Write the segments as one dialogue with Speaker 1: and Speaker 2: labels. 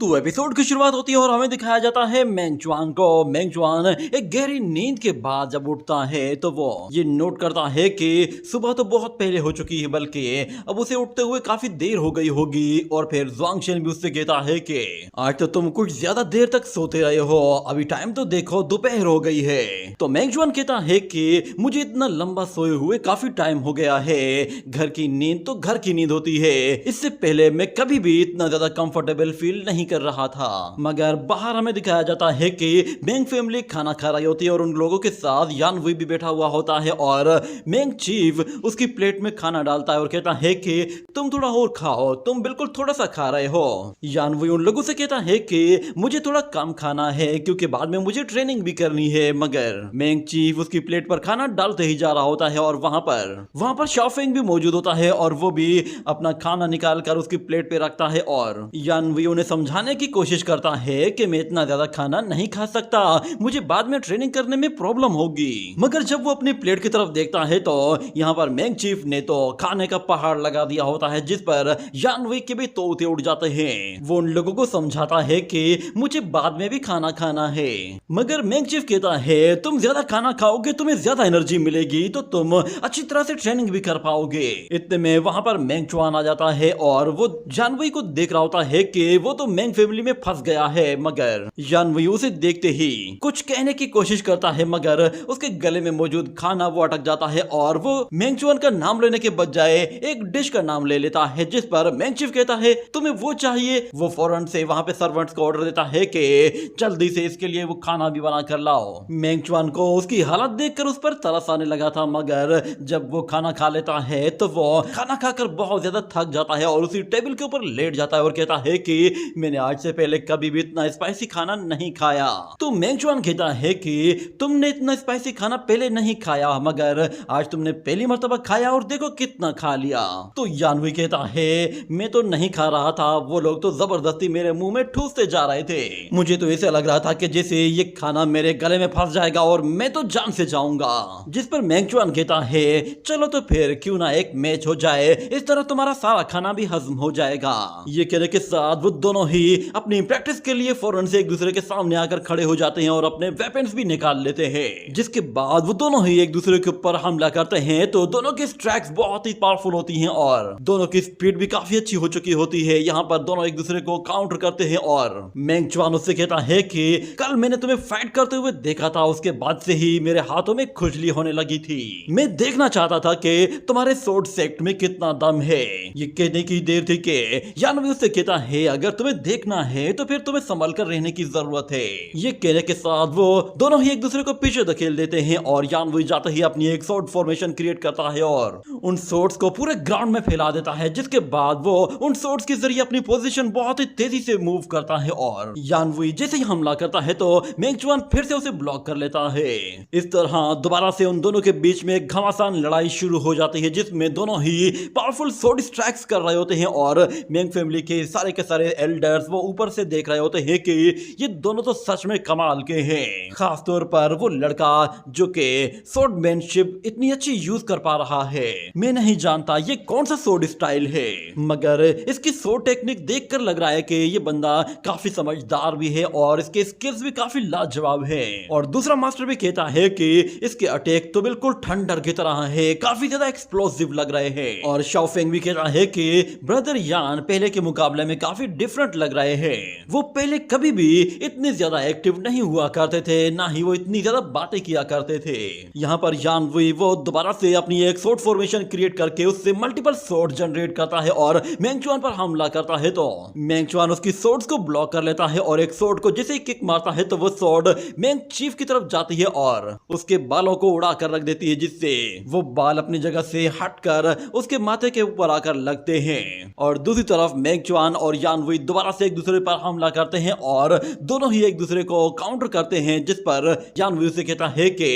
Speaker 1: तो एपिसोड की शुरुआत होती है और हमें दिखाया जाता है मेंगचुआन को। मेंगचुआन एक गहरी नींद के बाद जब उठता है तो वो ये नोट करता है कि सुबह तो बहुत पहले हो चुकी है, बल्कि अब उसे उठते हुए काफी देर हो गई होगी। और फिर ज़ुआंगशेन भी उससे कहता है कि आज तो तुम कुछ ज्यादा देर तक सोते रहे हो, अभी टाइम तो देखो दोपहर हो गई है। तो मेंगचुआन कहता है कि मुझे इतना लंबा सोए हुए काफी टाइम हो गया है, घर की नींद तो घर की नींद होती है, इससे पहले मैं कभी भी इतना ज्यादा कंफर्टेबल फील नहीं कर रहा था। मगर बाहर हमें दिखाया जाता है कि मेंग फैमिली खाना खा रही होती है और उन लोगों के साथ यान वुई भी बैठा हुआ होता है और मेंग चीफ उसकी प्लेट में खाना डालता है और कहता है कि तुम थोड़ा और खाओ, तुम बिल्कुल थोड़ा सा खा रहे हो। यान वुई उन लोगों से कहता है कि मुझे थोड़ा कम खाना है क्योंकि बाद में मुझे ट्रेनिंग भी करनी है। मगर मेंग चीफ उसकी प्लेट पर खाना डालते ही जा रहा होता है और वहां पर शाओफेंग भी मौजूद होता है और वो भी अपना खाना निकाल कर उसकी प्लेट पे रखता है और यान वुई उन्हें समझाने की कोशिश करता है कि मैं इतना ज्यादा खाना नहीं खा सकता, मुझे बाद में ट्रेनिंग करने में प्रॉब्लम होगी। मगर जब वो अपनी प्लेट की तरफ देखता है तो यहाँ पर मेंग चीफ ने तो खाने का पहाड़ लगा दिया होता है जिस पर यान वुई के भी तोते उड़ जाते हैं। वो उन लोगों को समझाता है कि मुझे बाद में भी खाना खाना है। मगर मेंग चीफ कहता है तुम ज्यादा खाना खाओगे तुम्हें ज्यादा एनर्जी मिलेगी तो तुम अच्छी तरह से ट्रेनिंग भी कर पाओगे। इतने में वहां पर मेंगचुआन आ जाता है और वो जानवी को देख रहा होता है कि वो तो मेंग फैमिली में फंस गया है। मगर जानवी उसे देखते ही कुछ कहने की कोशिश करता है मगर उसके गले में मौजूद खाना वो अटक जाता है और वो मेंगचुआन का नाम लेने के बजाय एक डिश का नाम ले लेता है जिस पर मेंगचीफ कहता है तुम्हें वो चाहिए। वो फौरन से वहां पे सर्वेंट्स को ऑर्डर देता है कि जल्दी से इसके लिए वो खाना भी बना कर लाओ। मेंगचुआन को उसकी हालत देखकर उस पर तरस आने लगा था मगर जब वो खाना खा लेता है तो वो खाना खाकर बहुत ज्यादा थक जाता है और उसी टेबल के ऊपर लेट जाता है और कहता है कि मैंने आज से पहले कभी भी इतना स्पाइसी खाना नहीं खाया। तो मेंगचुआन कहता है कि तुमने इतना स्पाइसी खाना पहले नहीं खाया मगर आज तुमने पहली मर्तबा खाया और देखो कितना खा लिया। तो यानवी कहता है मैं तो नहीं खा रहा था, वो लोग तो जबरदस्ती मेरे मुंह में ठूसते जा रहे थे, मुझे तो ऐसे लग रहा था कि जैसे ये खाना मेरे गले में फंस जाएगा और मैं तो जान से जाऊंगा। जिस पर मेंगचुआन कहता है चलो तो फिर क्यों ना एक मैच हो जाए, इस तरह तुम्हारा सारा खाना भी हजम हो जाएगा। ये कहने के साथ वो दोनों ही अपनी प्रैक्टिस के लिए फौरन से एक दूसरे के सामने आकर खड़े हो जाते हैं और अपने वेपन्स भी निकाल लेते हैं। जिसके बाद वो दोनों ही एक दूसरे के ऊपर हमला करते हैं। तो दोनों की स्ट्राइक्स बहुत ही पावरफुल होती हैं और दोनों की स्पीड भी काफी अच्छी हो चुकी होती है। यहाँ पर दोनों एक दूसरे को काउंटर करते हैं और मेंगचुआन उससे कहता है कि कल मैंने तुम्हें फाइट करते हुए देखा था, उसके बाद से ही मेरे हाथों में खुजली होने लगी थी, मैं देखना चाहता था कि तुम्हारे सोर्ड सेक्ट में कितना दम है। ये कहने की देर थी कि यानवी उससे कहता है अगर तुम्हें देखना है तो फिर तुम्हें संभल कर रहने की जरूरत है। ये कहने के साथ वो दोनों ही एक दूसरे को पीछे धकेल देते हैं और यानवी जाते ही अपनी एक सोर्ड फॉर्मेशन क्रिएट करता है और उन सोर्ड्स को पूरे ग्राउंड में फैला देता है। जिसके बाद वो उन सोर्ड्स के जरिए अपनी पोजीशन बहुत ही तेजी से मूव करता है और यानवी जैसे ही हमला करता है तो मेंगचुआन फिर से उसे ब्लॉक कर लेता है। इस तरह दोबारा से उन दोनों के बीच में एक घमासान लड़ाई शुरू हो जाती है जिसमें दोनों ही पावरफुल सोर्ड स्ट्राइक्स कर रहे होते हैं और मेंग फैमिली के सारे एल्डर्स वो ऊपर से देख रहे होते हैं कि ये दोनों तो सच में कमाल के हैं। खास तौर पर वो लड़का जो कि स्वॉर्डमैनशिप इतनी अच्छी यूज कर पा रहा है। मैं नहीं जानता ये कौन सा सोर्ड स्टाइल है मगर इसकी सोर्ड टेक्निक देखकर लग रहा है कि ये बंदा काफी समझदार भी है और इसके स्किल्स भी काफी लाजवाब है। और दूसरा मास्टर भी कहता है कि इसके अटैक तो बिल्कुल थंडर की तरह है, काफी ज्यादा एक्सप्लोसिव लग रहे हैं। और शाओफेंग भी कहता है कि ब्रदर यान पहले के मुकाबले में काफी डिफरेंट लग रहे हैं, वो पहले कभी भी इतने ज्यादा एक्टिव नहीं हुआ करते थे, ना ही वो इतनी ज्यादा बातें किया करते थे। यहाँ पर यान वुई वो दोबारा से अपनी एक सोर्ड फॉर्मेशन क्रिएट करके उससे मल्टीपल सोर्ड जनरेट करता है और मेंगचुआन पर हमला करता है। तो मेंगचुआन उसकी सोर्ड्स को ब्लॉक कर लेता है और एक सोर्ड को जैसे ही किक मारता है तो वो सोर्ड मेंग चीफ की तरफ जाती है और उसके बालों को उड़ा कर रख देती है जिससे वो बाल अपनी जगह से हटकर उसके माथे के ऊपर आकर लगते हैं। और दूसरी तरफ मेंगचुआन और यानवी दोबारा से एक दूसरे पर हमला करते हैं और दोनों ही एक दूसरे को काउंटर करते हैं। जिस पर यानवी उसे कहता है कि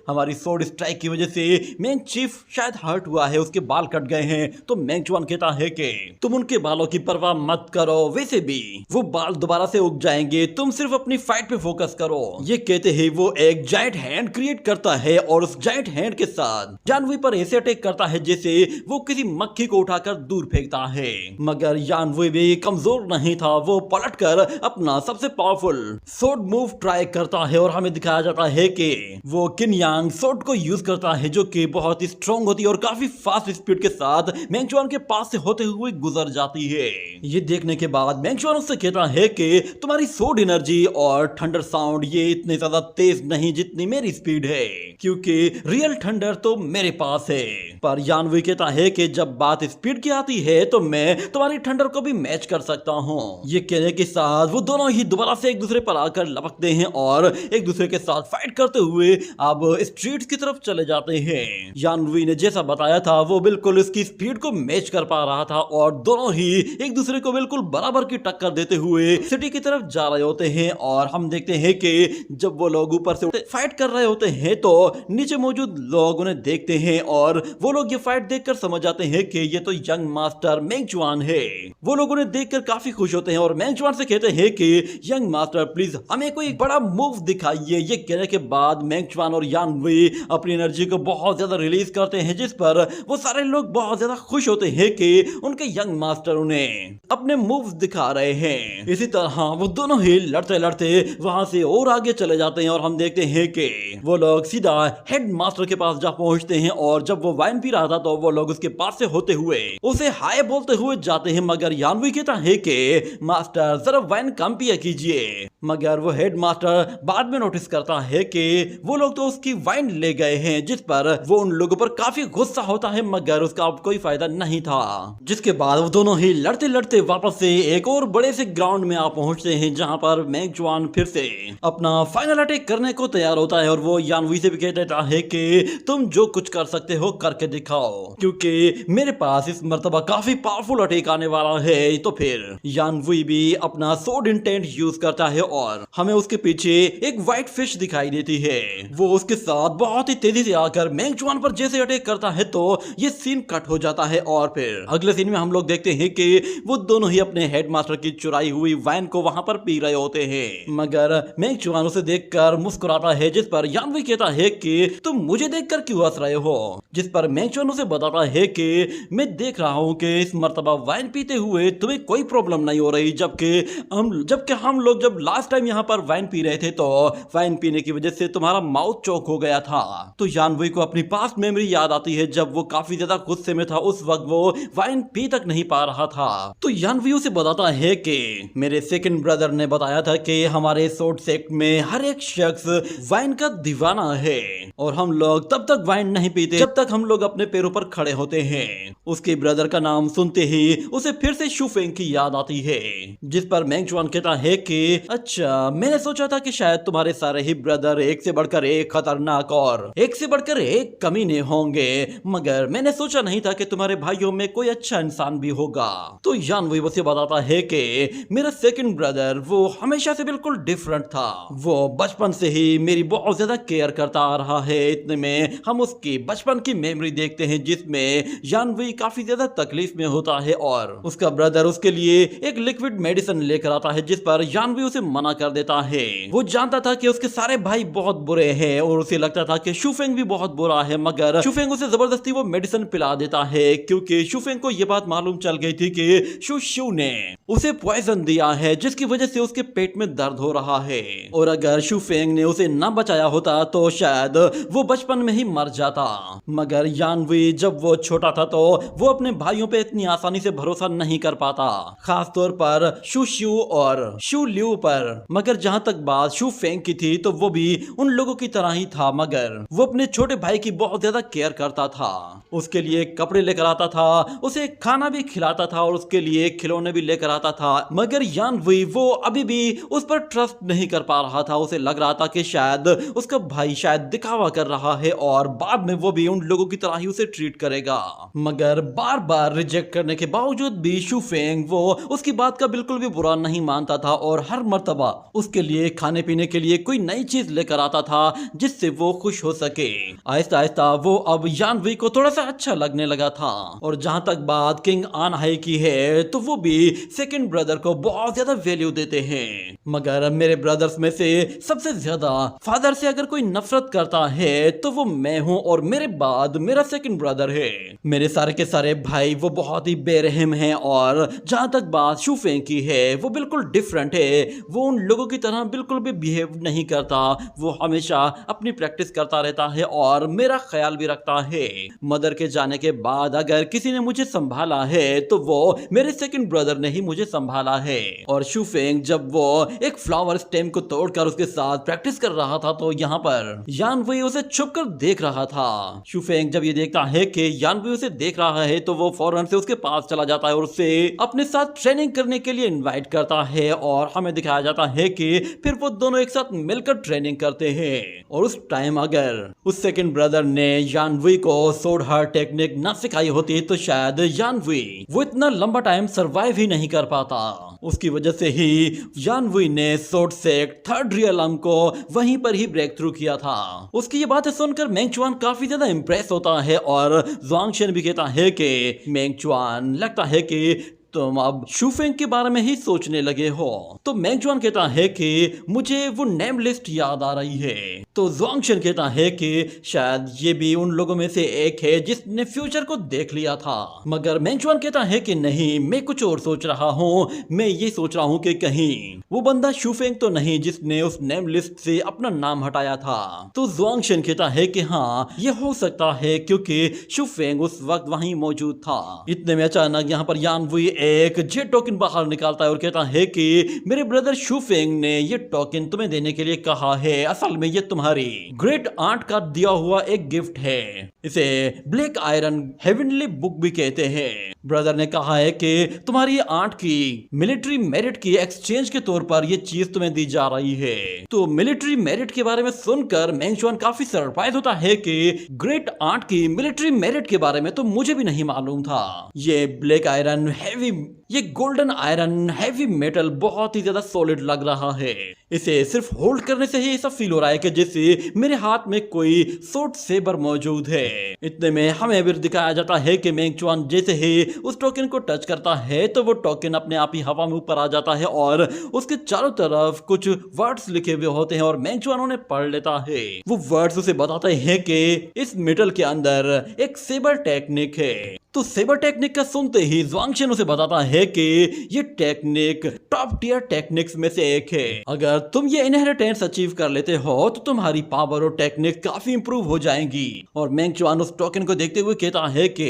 Speaker 1: हमारी सोर्ड स्ट्राइक की वजह से मेंग चीफ शायद हर्ट हुआ है, उसके बाल कट गए हैं। तो मेंगचुआन कहता है कि तुम उनके बालों की परवाह मत करो, वैसे भी वो बाल दोबारा से उग जाएंगे, तुम सिर्फ अपनी फाइट पे फोकस करो। ये कहते ही वो एक जायंट हैंड क्रिएट करता है और उस जायंट हैंड के साथ यानवी पर ऐसे अटैक करता है जैसे वो किसी मक्खी को उठाकर दूर फेंकता है। मगर यानवी भी कमजोर नहीं था था वो पलटकर अपना सबसे पावरफुल सोड मूव ट्राई करता है और हमें दिखाया जाता है कि वो किन यांग सोड को यूज करता है जो कि बहुत ही स्ट्रॉन्ग होती है और काफी फास्ट स्पीड के साथ मेंगचुआन के पास से होते हुए गुजर जाती है। ये देखने के बाद मेंगचुआन उससे कहता है कि तुम्हारी सोड एनर्जी और थंडर साउंड ये इतने ज्यादा तेज नहीं जितनी मेरी स्पीड है, क्योंकि रियल थंडर तो मेरे पास है। पर यान वुई कहता है कि जब बात स्पीड की आती है तो मैं तुम्हारी थंडर को भी मैच कर सकता हूँ। ये कहने के साथ वो दोनों ही दोबारा से एक दूसरे पर आकर लपकते हैं और एक दूसरे के साथ फाइट करते हुए अब स्ट्रीट्स की तरफ चले जाते हैं। यान वुई ने जैसा बताया था वो बिल्कुल उसकी स्पीड को मैच कर पा रहा था और दोनों ही एक दूसरे को बिल्कुल बराबर की टक्कर देते हुए सिटी की तरफ जा रहे होते हैं। और हम देखते हैं कि जब वो लोग ऊपर से फाइट कर रहे होते हैं तो नीचे मौजूद लोग उन्हें देखते हैं और वो लोग ये फाइट देखकर समझ जाते हैं कि ये तो यंग मास्टर मेंगचुआन है। वो लोग उन्हें देखकर काफी खुश होते हैं और मेंगचुआन से कहते हैं कि यंग मास्टर प्लीज हमें कोई बड़ा मूव दिखाइए। ये कहने के बाद मेंगचुआन और यान वुई अपनी एनर्जी को बहुत ज्यादा रिलीज करते हैं, जिस पर वो सारे लोग बहुत ज्यादा खुश होते हैं कि उनके यंग मास्टर उन्हें अपने मूव्स दिखा रहे हैं। इसी तरह वो दोनों ही लड़ते लड़ते वहां से और आगे चले जाते हैं और हम देखते हैं कि वो लोग सीधा हेड मास्टर के पास जा पहुंचते हैं और जब वो वाइन पी रहा था तो वो लोग उसके पास से होते हुए उसे हाय बोलते हुए जाते हैं, मगर यान वुई कहता है कि मास्टर जरा वाइन कम पिया कीजिए। मगर वो हेड मास्टर बाद में नोटिस करता है कि वो लोग तो उसकी वाइन ले गए हैं, जिस पर वो उन लोगों पर काफी गुस्सा होता है, मगर उसका अब कोई फायदा नहीं था। जिसके बाद वो दोनों ही लड़ते लड़ते वापस से एक और बड़े से ग्राउंड में आ पहुंचते हैं जहां पर मेंगचुआन फिर से अपना फाइनल अटैक करने को तैयार होता है और वो यान वुई से भी कह देता है कि तुम जो कुछ कर सकते हो करके दिखाओ, क्योंकि मेरे पास इस मर्तबा काफी पावरफुल अटैक आने वाला है। तो फिर यान वुई भी अपना सोड इंटेंट यूज करता है और हमें उसके पीछे एक व्हाइट फिश दिखाई देती है। वो उसके साथ बहुत ही तेजी से आकर मेंगचुआन पर जैसे अटैक करता है तो ये सीन कट हो जाता है और फिर अगले सीन में हम लोग देखते हैं कि वो दोनों ही अपने हेडमास्टर की चुराई हुई वाइन को वहां पर पी रहे होते हैं, मगर मेंगचुआन उसे देखकर मुस्कुराता है, जिस पर यान वुई कहता है कि तुम मुझे देखकर क्यों हंस रहे हो। जिस पर मेंगचुआन उसे बताता है कि मैं देख रहा हूं कि इस मर्तबा वाइन पीते हुए तुम्हें कोई प्रॉब्लम नहीं हो रही, जबकि हम लोग जब लास्ट टाइम यहाँ पर वाइन पी रहे थे तो वाइन पीने की वजह से तुम्हारा माउथ चौक हो गया था। तो यान वुई को अपनी पास्ट मेमोरी याद आती है, जब वो काफी ज्यादा गुस्से में था उस वक्त वो वाइन पी तक नहीं पा रहा था। तो यान वुई उसे बताता है कि मेरे सेकंड ब्रदर ने बताया था कि हमारे सोड सेक्ट में हर एक शख्स वाइन का दीवाना है और हम लोग तब तक वाइन नहीं पीते जब तक हम लोग अपने पैरों पर खड़े होते हैं। उसके ब्रदर का नाम सुनते ही उसे फिर से शू फेंग की याद आती है, जिस पर मेंगचुआन कहता है कि अच्छा, मैंने सोचा था कि शायद तुम्हारे सारे ही ब्रदर एक से बढ़कर एक खतरनाक और एक से बढ़कर एक कमीने होंगे, मगर मैंने सोचा नहीं था कि तुम्हारे भाइयों में कोई अच्छा इंसान भी होगा। तो यान वुई उसे बताता है कि मेरा सेकंड ब्रदर वो हमेशा से बिल्कुल डिफरेंट था। वो बचपन से ही मेरी बहुत ज्यादा केयर करता आ रहा है। इतने में हम उसकी बचपन की मेमोरी देखते हैं जिसमें यान वुई काफी ज्यादा तकलीफ में होता है और उसका ब्रदर उसके लिए एक लिक्विड मेडिसिन लेकर आता है, जिस पर यान वुई उसे मना कर देता है। वो जानता था कि उसके सारे भाई बहुत बुरे हैं और उसे लगता था कि शू फेंग भी बहुत बुरा है, मगर शू फेंग उसे जबरदस्ती वो मेडिसिन पिला देता है, क्योंकि शू फेंग को यह बात मालूम चल गई थी कि शू ने उसे पॉइजन दिया है, जिसकी वजह से उसके पेट में दर्द हो रहा है और अगर शू फेंग ने उसे न बचाया होता तो शायद वो बचपन में ही मर जाता। मगर यान वुई जब वो छोटा था तो वो अपने भाइयों पे इतनी आसानी से भरोसा नहीं कर पाता, खास तौर पर शू और शू लियू पर। मगर जहां तक बात शू फेंग की थी तो वो भी उन लोगों की तरह ही था, मगर वो अपने छोटे भाई की बहुत ज्यादा केयर करता था। उसके लिए कपड़े लेकर आता था, उसे खाना भी खिलाता था और उसके लिए खिलौने भी लेकर आता था। मगर यान वुई वो अभी भी उस पर ट्रस्ट नहीं कर पा रहा था। उसे लग रहा था कि शायद उसका भाई शायद दिखावा कर रहा है और बाद में वो भी उन लोगों की तरह ही उसे ट्रीट करेगा। मगर बार बार रिजेक्ट करने के बावजूद भी शू फेंग वो उसकी बात का बिल्कुल भी बुरा नहीं मानता था और हर मर्तबा उसके लिए खाने पीने के लिए कोई नई चीज लेकर आता था जिससे वो खुश हो सके। आहिस्ता आहिस्ता वो अब यान वुई को थोड़ा सा अच्छा लगने लगा था। और जहां तक बात किंग आन हाई की है तो वो भी सेकंड ब्रदर को बहुत ज्यादा वैल्यू देते हैं। मगर मेरे ब्रदर्स में से सबसे ज्यादा फादर से अगर कोई नफरत करता है तो वो मैं हूँ और मेरे बाद मेरा सेकंड ब्रदर है। मेरे सारे के सारे भाई वो बहुत ही बेरहम हैं और जहां तक बात शूफेंग की है वो बिल्कुल डिफरेंट है। वो उन लोगों की तरह बिल्कुल भी बिहेव नहीं करता। वो हमेशा अपनी प्रैक्टिस करता रहता है और मेरा ख्याल भी रखता है। मदर के जाने के बाद अगर किसी ने मुझे संभाला है तो वो मेरे सेकंड ब्रदर ने ही मुझे संभाला है। और शूफेंग जब वो एक फ्लावर स्टेम को तोड़कर उसके साथ प्रैक्टिस कर रहा था तो यहाँ पर यान वही उसे छुपकर देख रहा था। शूफेंग जब ये देखता है कि यान वही उसे देख रहा है तो वो फौरन से उसके पास चला जाता है और उसे अपने साथ ट्रेनिंग करने के लिए इनवाइट करता है। और हमें दिखाया जाता है कि फिर वो दोनों एक साथ मिलकर ट्रेनिंग करते हैं। और उस टाइम अगर उस सेकंड ब्रदर ने यानवी को सोड हार्ट टेक्निक ना सिखाई होती तो शायद यानवी वो इतना लंबा टाइम सरवाइव ही नहीं कर पाता। उसकी वजह से ही यानवी ने सोड सेक थर्ड रियलम को वहीं पर ही ब्रेक थ्रू किया था। उसकी ये बातें सुनकर मेंगचुआन काफी ज्यादा इंप्रेस होता है और ज़ुआंगशेन भी कहता है कि मेंगचुआन लगता है कि तुम अब शूफेंग के बारे में ही सोचने लगे हो। तो मेंगचुआन कहता है कि मुझे वो नेम लिस्ट याद आ रही है। तो ज़ुआंगशेन कहता है कि शायद ये भी उन लोगों में से एक है जिसने फ्यूचर को देख लिया था। मगर मेंगचुआन कहता है कि नहीं, मैं कुछ और सोच रहा हूँ। मैं ये सोच रहा हूँ कि कहीं वो बंदा शूफेंग तो नहीं जिसने उस नेम लिस्ट से अपना नाम हटाया था। तो ज़ुआंगशेन कहता है कि हाँ, ये हो सकता है क्योंकि शूफेंग उस वक्त वहीं मौजूद था। इतने में अचानक यहाँ पर यानवी एक जेट टोकन बाहर निकालता है और कहता है कि मेरे ब्रदर शूफेंग ने ये टोकन तुम्हें देने के लिए कहा है। असल में ये तुम्हारी ग्रेट आंट का दिया हुआ एक गिफ्ट है। इसे ब्लैक आयरन हेवनली बुक भी कहते हैं। ब्रदर ने कहा है कि तुम्हारी आंट की मिलिट्री मेरिट की एक्सचेंज के तौर पर ये चीज तुम्हें दी जा रही है। तो मिलिट्री मेरिट के बारे में सुनकर मेंगचुआन काफी सरप्राइज होता है कि ग्रेट आंट की मिलिट्री मेरिट के बारे में तो मुझे भी नहीं मालूम था। ये ब्लैक आयरन हैवी, ये गोल्डन आयरन हैवी मेटल बहुत ही ज्यादा सॉलिड लग रहा है। इसे सिर्फ होल्ड करने से ही ऐसा फील हो रहा है कि जैसे मेरे हाथ में कोई सोर्ड सेबर मौजूद है। इतने में हमें भी दिखाया जाता है कि मेंगचुआन जैसे ही उस टोकन को टच करता है तो वो टोकन अपने आप ही हवा में ऊपर आ जाता है और उसके चारों तरफ कुछ वर्ड्स लिखे हुए होते हैं और मेंगचुआन उन्हें पढ़ लेता है। वो वर्ड्स उसे बताते हैं कि इस मेटल के अंदर एक सेबर टेक्निक है। तो सेबर टेक्निक का सुनते ही ज़ुआंगशेन उसे बताता है कि ये टेक्निक टॉप टियर टेक्निक्स में से एक है। अगर तुम ये इनहेरिटेंस अचीव कर लेते हो तो तुम्हारी पावर और टेक्निक काफी इंप्रूव हो जाएंगी। और मेंगचुआन उस टोकन को देखते हुए कहता है कि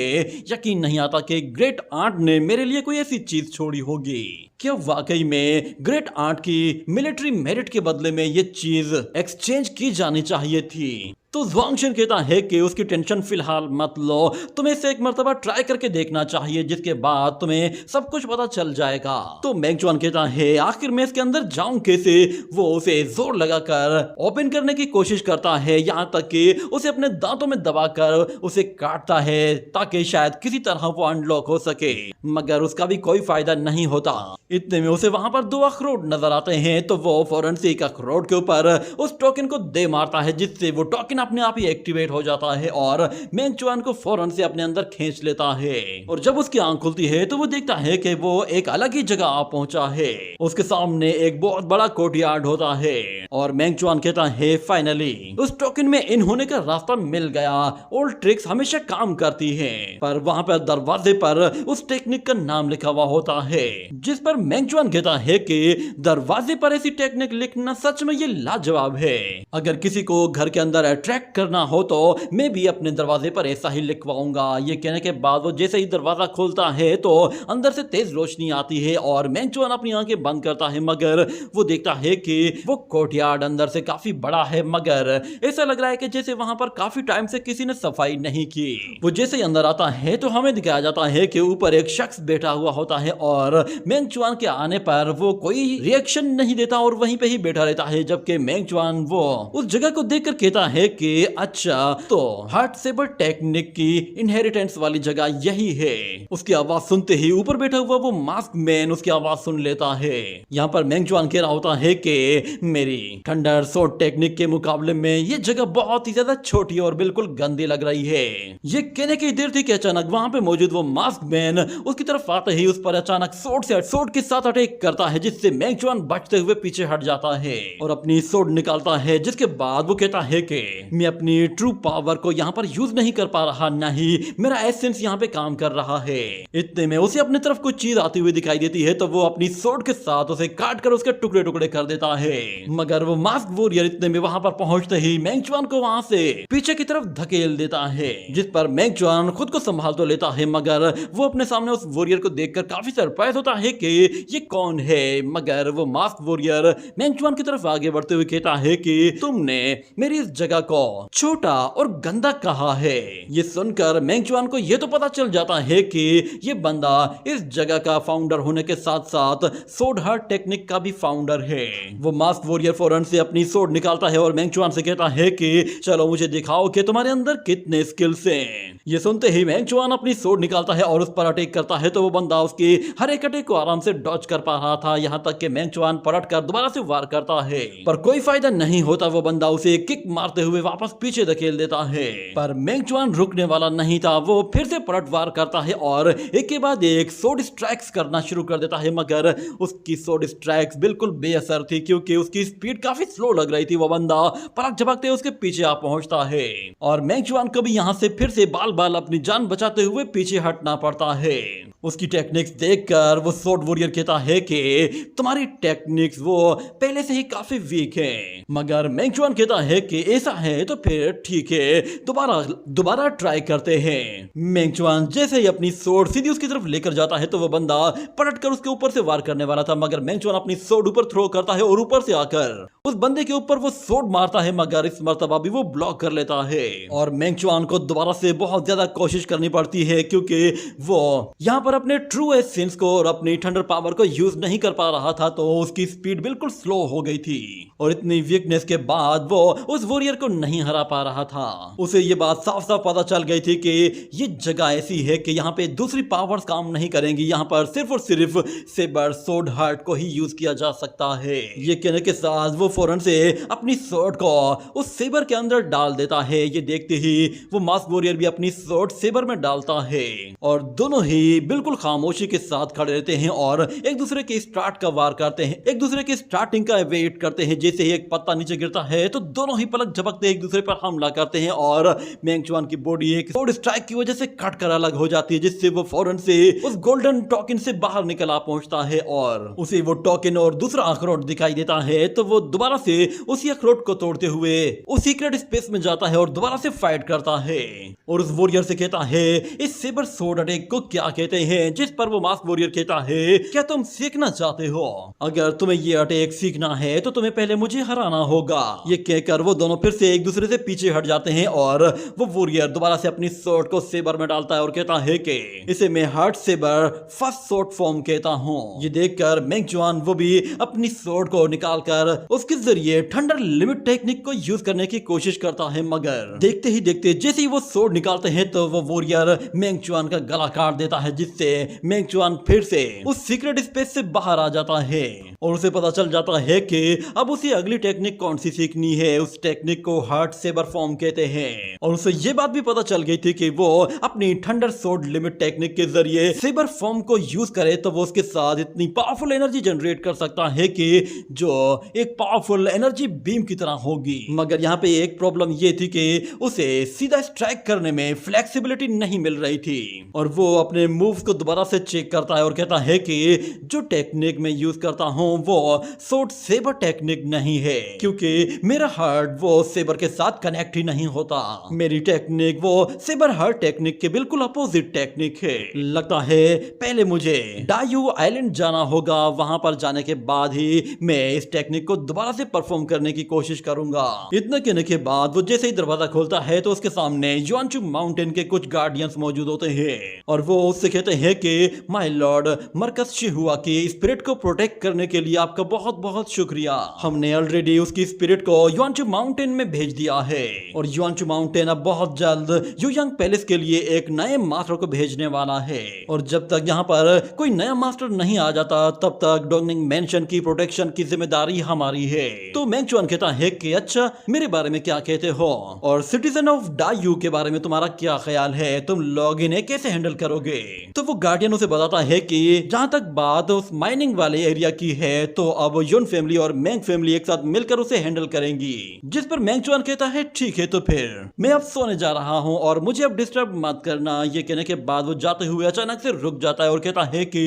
Speaker 1: यकीन नहीं आता कि ग्रेट आंट ने मेरे लिए कोई ऐसी चीज छोड़ी होगी। क्या वाकई में ग्रेट आंट की मिलिट्री मेरिट के बदले में ये चीज एक्सचेंज की जानी चाहिए थी? तो ज़ुआंगशेन कहता है कि उसकी टेंशन फिलहाल मत लो, तुम्हें इसे एक मर्तबा ट्राई करके देखना चाहिए जिसके बाद तुम्हें सब कुछ पता चल जाएगा। तो मेंगचुआन कहता है आखिर मैं इसके अंदर जाऊं कैसे? वो उसे जोर लगाकर ओपन करने की कोशिश करता है, यहाँ तक कि उसे अपने दांतों में दबाकर उसे काटता है ताकि शायद किसी तरह वो अनलॉक हो सके, मगर उसका भी कोई फायदा नहीं होता। इतने में उसे वहां पर 2 अखरोट नजर आते हैं तो वो फौरन से एक अखरोट के ऊपर उस टोकन को दे मारता है जिससे वो टोकन अपने आप ही एक्टिवेट हो जाता है और मेंगचुआन को फौरन से अपने अंदर खींच लेता है। और जब उसकी आंख खुलती है तो वो देखता है कि वो एक अलग ही जगह आ पहुंचा है। उसके सामने एक बहुत बड़ा कोर्टयार्ड होता है और मेंगचुआन कहता है फाइनली उस टोकन में इन होने का रास्ता मिल गया। ओल्ड ट्रिक्स हमेशा काम करती है। पर वहां पर दरवाजे पर उस टेक्निक का नाम लिखा हुआ होता है जिस पर मेंगचुआन कहता है कि दरवाजे पर ऐसी टेक्निक लिखना सच में ये लाजवाब है। अगर किसी को घर के अंदर अट्रैक्ट करना हो तो मैं भी अपने दरवाजे पर ऐसा ही लिखवाऊंगा। ये कहने के बाद वो जैसे ही दरवाजा खोलता है तो अंदर से तेज रोशनी आती है और मेंगचुआन अपनी आंखें बंद करता है, मगर वो देखता है कि वो कोर्टयार्ड अंदर से काफी बड़ा है, मगर ऐसा लग रहा है कि जैसे वहां पर काफी टाइम से किसी ने सफाई नहीं की। वो जैसे ही अंदर आता है तो हमें दिखाया जाता है कि ऊपर एक शख्स बैठा हुआ होता है और मेंगचुआन के आने पर वो कोई रिएक्शन नहीं देता और वहीं पे ही बैठा रहता है, जबकि मेंगचुआन वो उस जगह को देखकर कहता है कि अच्छा तो हार्ट सेबर टेक्निक की इनहेरिटेंस वाली जगह यही है। उसकी आवाज सुनते ही ऊपर बैठा हुआ वो मास्क मैन उसकी आवाज सुन लेता है। यहाँ पर मेंगजुआन कह रहा होता है कि मेरी थंडर सोड टेक्निक के मुकाबले में ये जगह बहुत ही ज्यादा छोटी और बिल्कुल गंदी लग रही है। ये कहने की देर थी कि अचानक वहां पे मौजूद वो मास्क मैन उसकी तरफ आते ही उस पर अचानक सोड के साथ अटैक करता है, जिससे मेंगजुआन बचते हुए पीछे हट जाता है और अपनी सोड निकालता है। जिसके बाद वो कहता है कि मैं अपनी ट्रू पावर को यहाँ पर यूज नहीं कर पा रहा, ना ही मेरा एसेंस यहाँ पे काम कर रहा है। इतने में उसे अपने तरफ कुछ चीज आती हुई दिखाई देती है, तो वो अपनी सोड के साथ उसे काट कर उसके टुकड़े टुकड़े कर देता है। मगर वो मास्क वॉरियर इतने में वहां पर पहुंचते ही मेंगजुआन को वहां से पीछे की तरफ धकेल देता है, जिस पर मेंगजुआन खुद को संभाल तो लेता है, मगर वो अपने सामने उस वॉरियर को देखकर काफी सरप्राइज होता है कि ये कौन है। मगर वो मास्क वॉरियर मेंगजुआन की तरफ आगे बढ़ते हुए कहता है कि तुमने मेरी इस जगह को छोटा और गंदा कहा है। ये सुनकर मेंगजुआन को ये तो पता चल जाता है कि ये बंदा इस जगह का फाउंडर होने के साथ साथ सोड हार्ट टेक्निक का भी फाउंडर है। वो मास्क वॉरियर फौरन से अपनी सोड निकालता है और मेंगजुआन से कहता है कि चलो मुझे दिखाओ कि तुम्हारे अंदर कितने स्किल्स हैं। ये सुनते ही मेंगजुआन अपनी सोड निकालता है और उस पर अटैक करता है, तो वो बंदा उसकी हर एक अटैक को आराम से डॉज कर पा रहा था, यहाँ तक कि मेंगजुआन पलट कर दोबारा से वार करता है, पर कोई फायदा नहीं होता। वो बंदा उसे किक मारते हुए वापस पीछे धकेल देता है, पर मेंगजुआन रुकने वाला नहीं था। वो फिर से पलट वार करता है और एक के बाद एक सोड स्ट्राइक्स करना शुरू कर देता है, मगर उसकी सोड स्ट्राइक्स बिल्कुल बेअसर थी क्योंकि उसकी स्पीड काफी स्लो लग रही थी। वो बंदा पलक झपकते उसके पीछे आ पहुंचता है और मेंगजुआन को भी यहाँ से फिर से बाल बाल अपनी जान बचाते हुए पीछे हटना पड़ता है। उसकी टेक्निक्स देखकर वो सोड वॉरियर कहता है कि तुम्हारी टेक्निक्स वो पहले से ही काफी वीक है, मगर मेंगजुआन कहता है कि ऐसा है तो फिर ठीक है, दोबारा ट्राई करते हैं। मेंगजुआन जैसे ही अपनी सोड सीधी उसकी तरफ लेकर जाता है, तो वो बंदा पलट कर उसके ऊपर से वार करने वाला था, मगर मेंगजुआन अपनी सोड ऊपर थ्रो करता है और ऊपर से आकर उस बंदे के ऊपर वो सोड मारता है, मगर इस मर्तबा भी वो ब्लॉक कर लेता है और मेंगजुआन को दोबारा से बहुत ज्यादा कोशिश करनी पड़ती है क्योंकि वो यहाँ पर अपने ट्रू एसेंस को और अपनी थंडर पावर को यूज नहीं कर पा रहा था, तो उसकी स्पीड बिल्कुल स्लो हो गई थी और इतनी वीकनेस के बाद वो उस वॉरियर को नहीं हरा पा रहा था। उसे ये बात साफ साफ पता चल गई थी कि ये जगह ऐसी है कि यहाँ पे दूसरी पावर्स काम नहीं करेंगी, यहाँ पर सिर्फ और सिर्फ सेबर सोड हार्ट को ही यूज किया जा सकता है। ये कहने के साथ वो फौरन से अपनी सोड को उस सेबर के अंदर डाल देता है। ये देखते ही वो मास्क वॉरियर भी अपनी सोड सेबर में डालता है और दोनों ही बिल्कुल खामोशी के साथ खड़े रहते हैं और एक दूसरे के स्टार्ट का वार करते हैं, एक दूसरे के स्टार्टिंग का वेट करते हैं। जैसे ही एक पत्ता नीचे गिरता है तो दोनों ही पलक झपकते एक दूसरे पर हमला करते हैं और मेंगजुआन की बॉडी एक सोड स्ट्राइक की वजह से कट कर अलग हो जाती है, जिससे वो फौरन से उस गोल्डन टोकन से बाहर निकल आ पहुंचता है और उसे वो टोकन और दूसरा अखरोट दिखाई देता है। तो वो दोबारा से उसी अखरोट को तोड़ते हुए उस सीक्रेट स्पेस में जाता है और दोबारा से फाइट करता है और उस वॉरियर से कहता है इस सेबर सोड अटैक को क्या कहते हैं, जिस पर वो मास्क वॉरियर कहता है क्या तुम सीखना चाहते हो? अगर तुम्हें ये अटैक सीखना है तो तुम्हें पहले मुझे हराना होगा। ये कहकर वो दोनों फिर से एक दूसरे से पीछे हट जाते हैं और वो वॉरियर दोबारा से अपनी सोड को सेबर में डालता है और कहता है कि इसे मैं हार्ट सेबर फर्स्ट सोड फॉर्म कहता हूँ। ये देखकर मेंगजुआन वो भी अपनी सोड को निकालकर उसके जरिए थंडर लिमिट टेक्निक को यूज करने की कोशिश करता है, मगर देखते ही देखते जैसे ही वो सोड निकालते हैं तो वो वॉरियर मेंगजुआन का गला काट देता है, जिससे मेंगजुआन फिर से उस सीक्रेट स्पेस से बाहर आ जाता है और उसे पता चल जाता है कि अब उसे अगली टेक्निक कौन सी सीखनी है। उस टेक्निक को हार्ट सेबर फॉर्म कहते हैं और उसे ये बात भी पता चल गई थी कि वो अपनी थंडर सोड लिमिट टेक्निक के जरिए सेबर फॉर्म को यूज करे तो वो उसके साथ इतनी पावरफुल एनर्जी जनरेट कर सकता है कि जो एक पावरफुल एनर्जी बीम की तरह होगी। मगर यहाँ पे एक प्रॉब्लम ये थी कि उसे सीधा स्ट्राइक करने में फ्लेक्सिबिलिटी नहीं मिल रही थी और वो अपने मूव्स को दोबारा से चेक करता है और कहता है कि जो टेक्निक मैं यूज करता हूँ वो सोड सेबर टेक्निक नहीं है, क्योंकि मेरा हार्ट वो सेबर के साथ कनेक्ट ही नहीं होता। मेरी टेक्निक वो सेबर हार्ट टेक्निक के बिल्कुल अपोजिट टेक्निक है। लगता है पहले मुझे डायू आइलैंड जाना होगा, वहां पर जाने के बाद ही मैं इस टेक्निक को दोबारा से परफॉर्म करने की कोशिश करूंगा। इतना कहने के बाद वो जैसे ही दरवाजा खोलता है तो उसके सामने युआनचू माउंटेन के कुछ गार्डियंस मौजूद होते हैं और वो उससे कहते हैं कि माय लॉर्ड मरकस शिहुआ की स्पिरिट को प्रोटेक्ट करने के लिए आपका बहुत बहुत शुक्रिया। हमने ऑलरेडी उसकी स्पिरिट को युआनचू माउंटेन में भेज भेज दिया है और युआनचू माउंटेन अब बहुत जल्द युयांग पैलेस के लिए एक नए मास्टर को भेजने वाला है। और जब तक यहाँ पर कोई नया मास्टर नहीं आ जाता तब तक डोंगनिंग मेंशन की प्रोटेक्शन की जिम्मेदारी हमारी है। तो मेंगचुआन कहता है कि अच्छा, मेरे बारे में क्या कहते हो और सिटीजन ऑफ डायू के बारे में तुम्हारा क्या ख्याल है, तुम लोग इन्हें कैसे हैंडल करोगे? तो वो गार्डियन उसे बताता है कि जहां तक बात उस माइनिंग वाले एरिया की है तो अब युन फैमिली और मेंग फैमिली एक साथ मिलकर उसे हैंडल करेंगी। जिस पर मेंगचुआन कहता है ठीक है, तो फिर मैं अब सोने जा रहा हूं और मुझे अब डिस्टर्ब मत करना। ये कहने के बाद वो जाते हुए अचानक से रुक जाता है और कहता है कि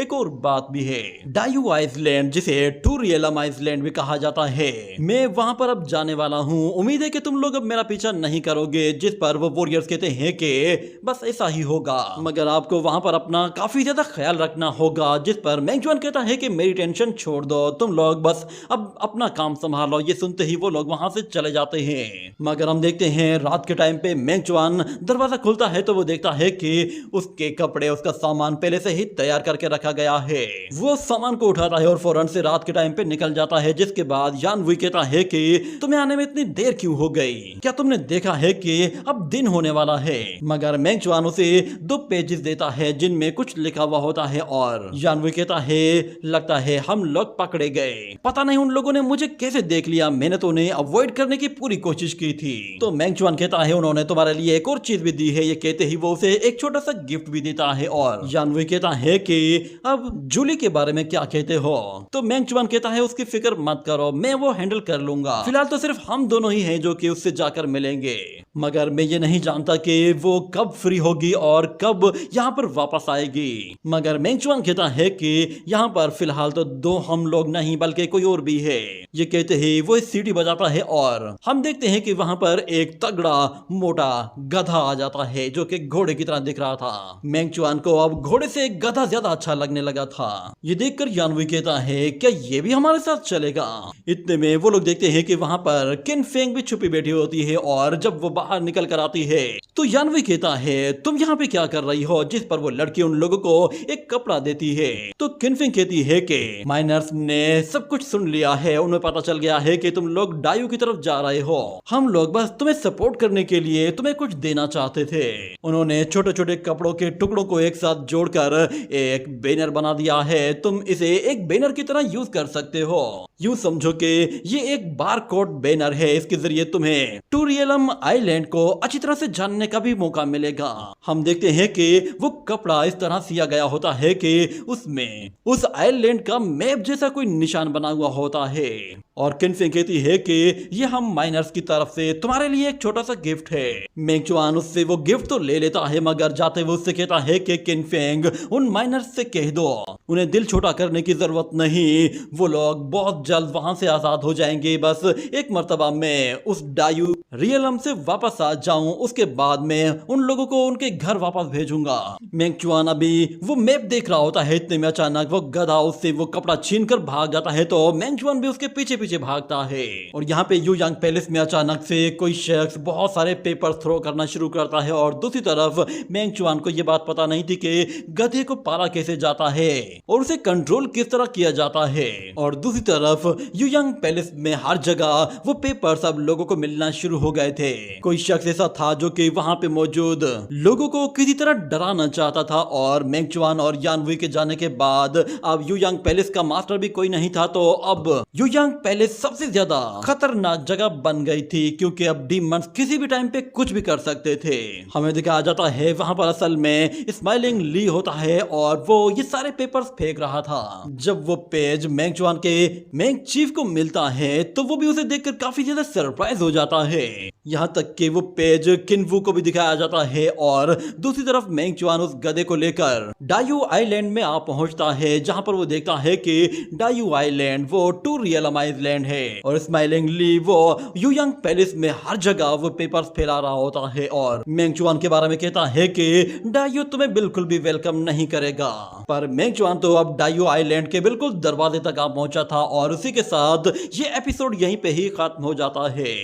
Speaker 1: एक और बात भी है, डायू आइसलैंड जिसे टूरियलम आइसलैंड भी कहा जाता है, मैं वहां पर अब जाने वाला हूं। उम्मीद है कि तुम लोग अब मेरा पीछा नहीं करोगे। जिस पर वो वॉरियर्स कहते हैं कि बस ऐसा ही होगा, मगर आपको वहां पर अपना काफी ज्यादा ख्याल रखना होगा। जिस पर मेंगचुआन कहता है कि मेरी टेंशन छोड़ दो, तुम लोग बस अब अपना काम संभालो। ये सुनते ही वो लोग वहां से चले जाते हैं। मगर हम देखते हैं रात के टाइम पे मेंगचुआन दरवाजा खुलता है तो वो देखता है कि उसके कपड़े, उसका सामान पहले से ही तैयार करके रखा गया है। वो सामान को उठाता है और फौरन से रात के टाइम पे निकल जाता है। जिसके बाद यान वुई कहता है कि तुम्हें आने में इतनी देर क्यों हो गई? क्या तुमने देखा है कि अब दिन होने वाला है? मगर मेंगचुआन उसे 2 पेजेस देता है जिनमें कुछ लिखा हुआ होता है और यान वुई कहता है लगता है हम लोग पकड़े गए। पता नहीं उन लोगों ने मुझे कैसे देख लिया, मैंने तो उन्हें अवॉइड करने की पूरी कोशिश की थी। तो मेंगचुआन कहता है उन्होंने तुम्हारे लिए एक और चीज भी दी है। ये कहते ही वो उसे एक छोटा सा गिफ्ट भी देता है और यान वुई कहता है कि अब जूली के बारे में क्या कहते हो? तो मेंगचुआन कहता है उसकी फिक्र मत करो, मैं वो हैंडल कर लूंगा। फिलहाल तो सिर्फ हम दोनों ही हैं जो कि उससे जाकर मिलेंगे, मगर मैं ये नहीं जानता कि वो कब फ्री होगी और कब यहाँ पर वापस आएगी। मगर मेंगचुआन कहता है कि यहाँ पर फिलहाल तो 2 हम लोग नहीं बल्कि कोई और भी है। ये कहते ही वो इस सीटी बजाता है और हम देखते हैं कि वहां पर एक तगड़ा मोटा गधा आ जाता है जो कि घोड़े की तरह दिख रहा था। मेंगचुआन को अब घोड़े से गधा ज्यादा अच्छा लगने लगा था। ये देखकर यान वुई कहता है क्या ये भी हमारे साथ चलेगा? इतने में वो लोग देखते हैं कि वहां पर किन फेंग भी छुपी बैठी होती है और जब वो बाहर निकल कर आती है तो यान वुई कहता है तुम यहाँ पे क्या कर रही हो? जिस पर वो लड़की उन लोगों को एक कपड़ा देती है। तो किनफिंग कहती है कि माइनर्स ने सब कुछ सुन लिया है, उन्हें पता चल गया है कि तुम लोग डायू की तरफ जा रहे हो। हम लोग बस तुम्हें सपोर्ट करने के लिए तुम्हें कुछ देना चाहते थे। उन्होंने छोटे छोटे कपड़ों के टुकड़ों को एक साथ जोड़कर एक बैनर बना दिया है। तुम इसे एक बैनर की तरह यूज कर सकते हो। यूं समझो कि ये एक बारकोड बैनर है। इसके जरिए तुम्हें टूरियलम आइलैंड को अच्छी तरह से जानने का भी मौका मिलेगा। हम देखते हैं कि वो कपड़ा इस तरह सिया गया होता है कि उसमें उस आइलैंड का मैप जैसा कोई निशान बना हुआ होता है। और किनफिंग कहती है कि ये हम माइनर्स की तरफ से तुम्हारे लिए एक छोटा सा गिफ्ट है। मेंगचुआन उससे वो गिफ्ट तो ले लेता है, मगर जाते हुए उससे कहता है कि किनफिंग उन माइनर्स से कह दो उन्हें दिल छोटा करने की जरूरत नहीं, वो लोग बहुत जल्द वहां से आजाद हो जाएंगे। बस एक मर्तबा मैं उस डायू रियलम से वापस आ जाऊं, उसके बाद मैं उन लोगों को उनके घर वापस भेजूंगा। मेंगचुआन अभी वो मैप देख रहा होता है, इतने में अचानक वो गधा उससे वो कपड़ा छीनकर भाग जाता है। तो मेंगचुआन भी उसके पीछे पीछे भागता है और यहाँ पे युयांग पैलेस में अचानक से कोई शख्स बहुत सारे पेपर थ्रो करना शुरू करता है। और दूसरी तरफ मेंगचुआन को ये बात पता नहीं थी कि गधे को पारा कैसे जाता है और उसे कंट्रोल किस तरह किया जाता है। और दूसरी तरफ युयांग पैलेस में हर जगह वो पेपर सब लोगों को मिलना शुरू हो गए थे। कोई शख्स ऐसा था जो कि वहां पे मौजूद लोगों को किसी तरह डराना चाहता था। और मेंगचुआन और यान वुई के जाने के बाद अब युयांग पैलेस का मास्टर भी कोई नहीं था। तो अब युयांग पैलेस सबसे ज्यादा खतरनाक जगह बन गई थी, क्योंकि अब डीमंस किसी भी टाइम पे कुछ भी कर सकते थे। हमें दिखाया जाता है वहां पर असल में स्माइलिंग ली होता है और वो ये सारे पेपर्स फेंक रहा था। जब वो पेज मेंगचुआन के मेंग चीफ को मिलता है तो वो भी उसे देखकर काफी ज्यादा सरप्राइज हो जाता है। यहाँ तक कि वो पेज किनवू को भी दिखाया जाता है और दूसरी तरफ मेंगचुआन उस गधे को लेकर डायू आइलैंड में आ पहुंचता है, जहां पर वो देखता है कि डायू आइलैंड वो टूरियलम आइलैंड है और स्माइलिंग ली वो युयांग पैलेस में हर जगह वो पेपर्स फैला रहा होता है। और मेंगचुआन के बारे में कहता है कि डायू तुम्हें बिल्कुल भी वेलकम नहीं करेगा। पर मेंगचुआन तो अब डायू आइलैंड के बिल्कुल दरवाजे तक आ पहुंचा था और उसी के साथ ये एपिसोड यहीं पे ही खत्म हो जाता है।